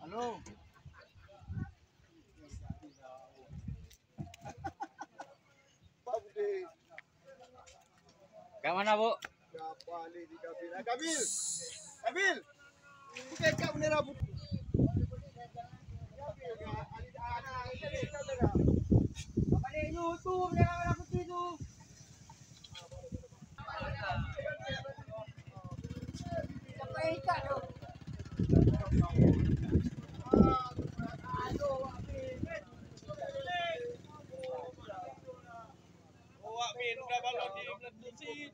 Halo. Pak Budi. Ke mana, Bu? Siapa Ali di Kabil? Kabil. Kabil. Bukan kak bendera Bu. Balik YouTube dia orang putih tu. Siapa yang ikat tu? Awak min dah balon di meletusi.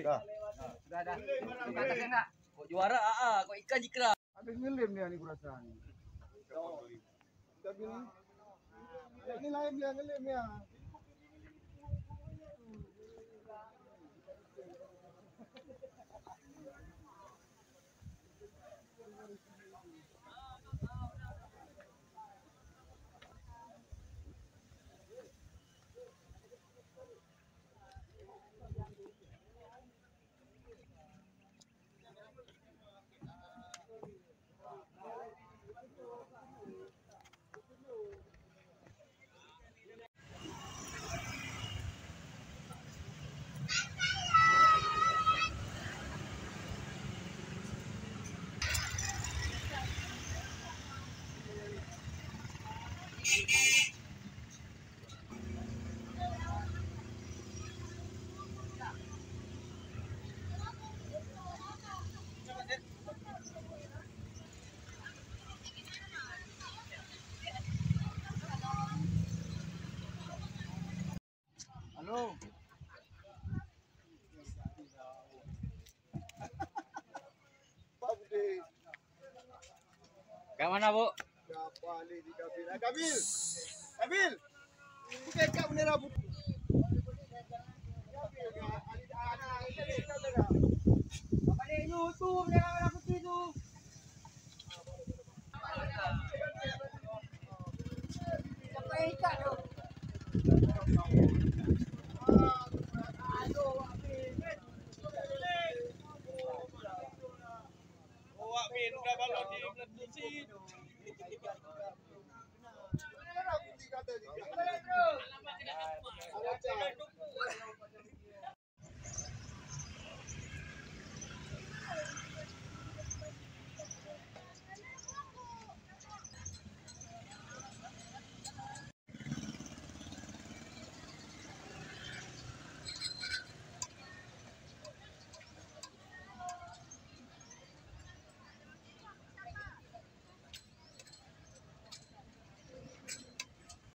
Bang. Sudah dah. Kata enggak? Kok juara kok ikan jikra. Habis ngelim dia ni kurasa ni. Kabil. Ini lain dia ngelim ya. Halo. Pak Budi. Ke mana, Bu? Siapa Ali di Kabil? Kabil. Kabil. Bukan kak bendera Bu.